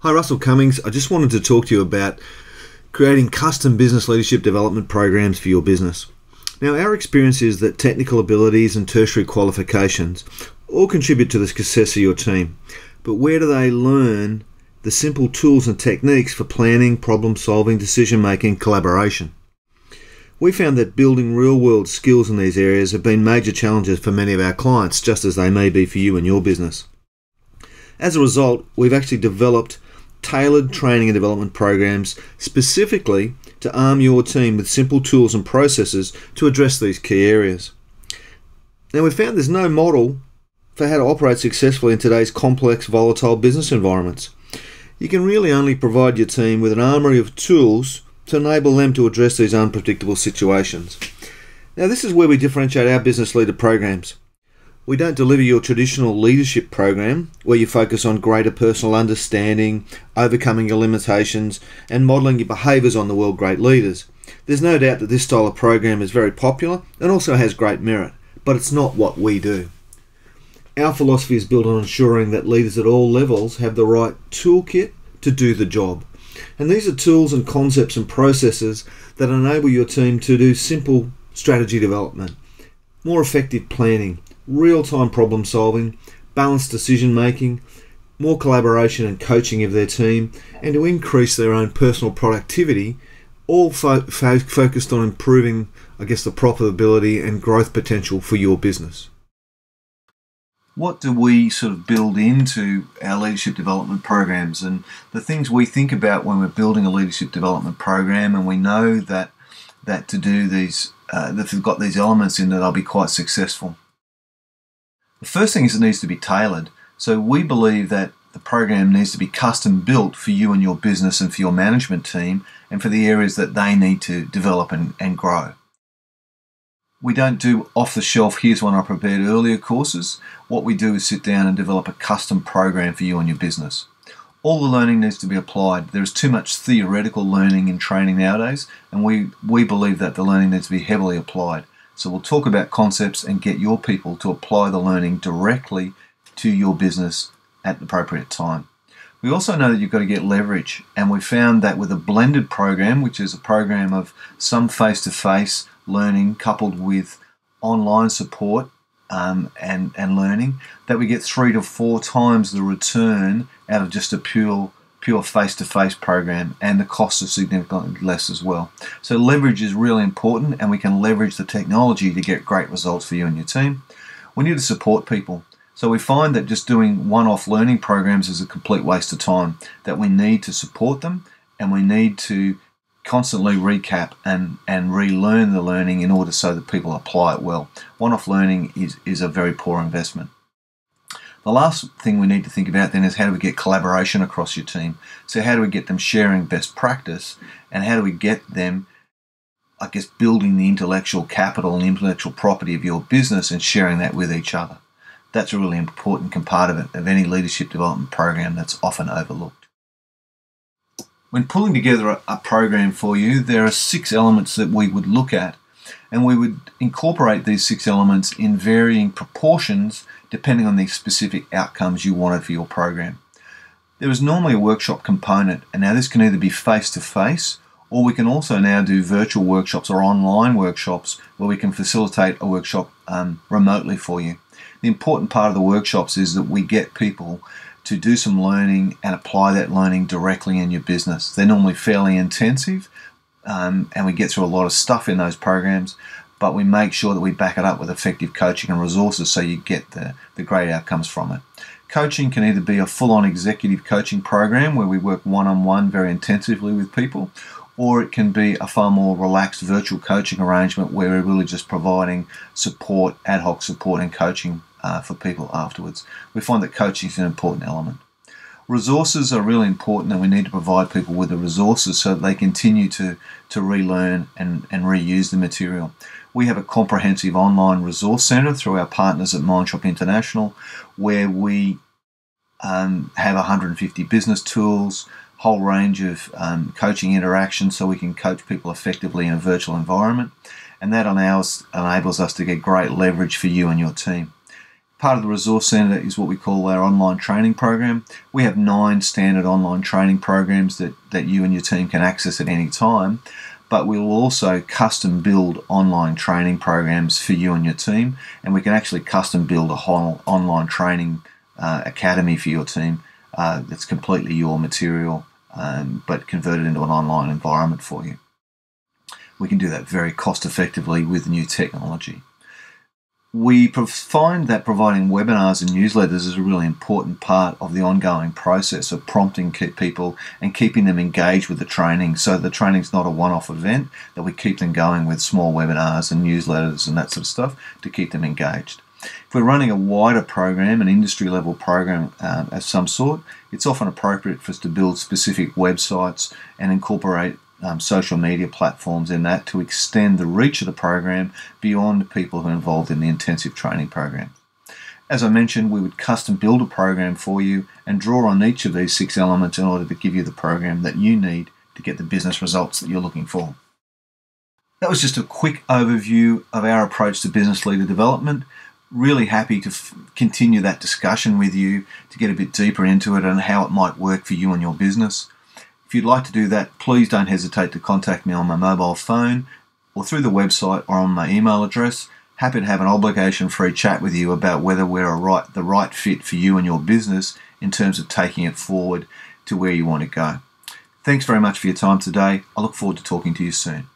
Hi, Russell Cummings. I just wanted to talk to you about creating custom business leadership development programs for your business. Now, our experience is that technical abilities and tertiary qualifications all contribute to the success of your team. But where do they learn the simple tools and techniques for planning, problem solving, decision making, collaboration? We found that building real-world skills in these areas have been major challenges for many of our clients, just as they may be for you and your business. As a result, we've actually developed tailored training and development programs specifically to arm your team with simple tools and processes to address these key areas. Now, we've found there's no model for how to operate successfully in today's complex, volatile business environments. You can really only provide your team with an armory of tools to enable them to address these unpredictable situations. Now, this is where we differentiate our business leader programs. We don't deliver your traditional leadership program where you focus on greater personal understanding, overcoming your limitations, and modelling your behaviours on the world great leaders. There's no doubt that this style of program is very popular and also has great merit, but it's not what we do. Our philosophy is built on ensuring that leaders at all levels have the right toolkit to do the job. And these are tools and concepts and processes that enable your team to do simple strategy development, more effective planning, real-time problem solving, balanced decision making, more collaboration and coaching of their team, and to increase their own personal productivity, all focused on improving, the profitability and growth potential for your business. What do we sort of build into our leadership development programs, and the things we think about when we're building a leadership development program, and we know that to do these, that they've got these elements in, that they'll be quite successful. The first thing is it needs to be tailored. So we believe that the program needs to be custom built for you and your business and for your management team and for the areas that they need to develop and grow. We don't do off-the-shelf, here's one I prepared earlier courses. What we do is sit down and develop a custom program for you and your business. All the learning needs to be applied. There is too much theoretical learning in training nowadays, and we believe that the learning needs to be heavily applied. So we'll talk about concepts and get your people to apply the learning directly to your business at the appropriate time. We also know that you've got to get leverage, and we found that with a blended program, which is a program of some face-to-face learning coupled with online support and learning, that we get 3 to 4 times the return out of just a pure face-to-face program, and the costs are significantly less as well. So leverage is really important, and we can leverage the technology to get great results for you and your team. We need to support people. So we find that just doing one-off learning programs is a complete waste of time, that we need to support them, and we need to constantly recap and relearn the learning in order so that people apply it well. One-off learning is a very poor investment. The last thing we need to think about then is how do we get collaboration across your team? So how do we get them sharing best practice, and how do we get them, building the intellectual capital and intellectual property of your business and sharing that with each other? That's a really important part of any leadership development program that's often overlooked. When pulling together a program for you, there are 6 elements that we would look at, and we would incorporate these 6 elements in varying proportions depending on the specific outcomes you wanted for your program. There is normally a workshop component, and now this can either be face-to-face, or we can also now do virtual workshops or online workshops where we can facilitate a workshop remotely for you. The important part of the workshops is that we get people to do some learning and apply that learning directly in your business. They're normally fairly intensive, and we get through a lot of stuff in those programs, but we make sure that we back it up with effective coaching and resources so you get the great outcomes from it. Coaching can either be a full-on executive coaching program where we work one-on-one very intensively with people, or it can be a far more relaxed virtual coaching arrangement where we're really just providing support, ad hoc support and coaching for people afterwards. We find that coaching is an important element. Resources are really important, and we need to provide people with the resources so that they continue to relearn and reuse the material. We have a comprehensive online resource centre through our partners at Mindshop International, where we have 150 business tools, whole range of coaching interactions so we can coach people effectively in a virtual environment, and that enables us to get great leverage for you and your team. Part of the Resource Centre is what we call our online training program. We have 9 standard online training programs that you and your team can access at any time, but we will also custom build online training programs for you and your team, and we can actually custom build a whole online training academy for your team that's completely your material, but converted into an online environment for you. We can do that very cost effectively with new technology. We find that providing webinars and newsletters is a really important part of the ongoing process of prompting people and keeping them engaged with the training. So the training's not a one-off event, that we keep them going with small webinars and newsletters and that sort of stuff to keep them engaged. If we're running a wider program, an industry level program of some sort, it's often appropriate for us to build specific websites and incorporate social media platforms in that to extend the reach of the program beyond people who are involved in the intensive training program. As I mentioned, we would custom build a program for you and draw on each of these 6 elements in order to give you the program that you need to get the business results that you're looking for. That was just a quick overview of our approach to business leader development. Really happy to continue that discussion with you to get a bit deeper into it and how it might work for you and your business. If you'd like to do that, please don't hesitate to contact me on my mobile phone or through the website or on my email address. Happy to have an obligation-free chat with you about whether we're the right fit for you and your business in terms of taking it forward to where you want to go. Thanks very much for your time today. I look forward to talking to you soon.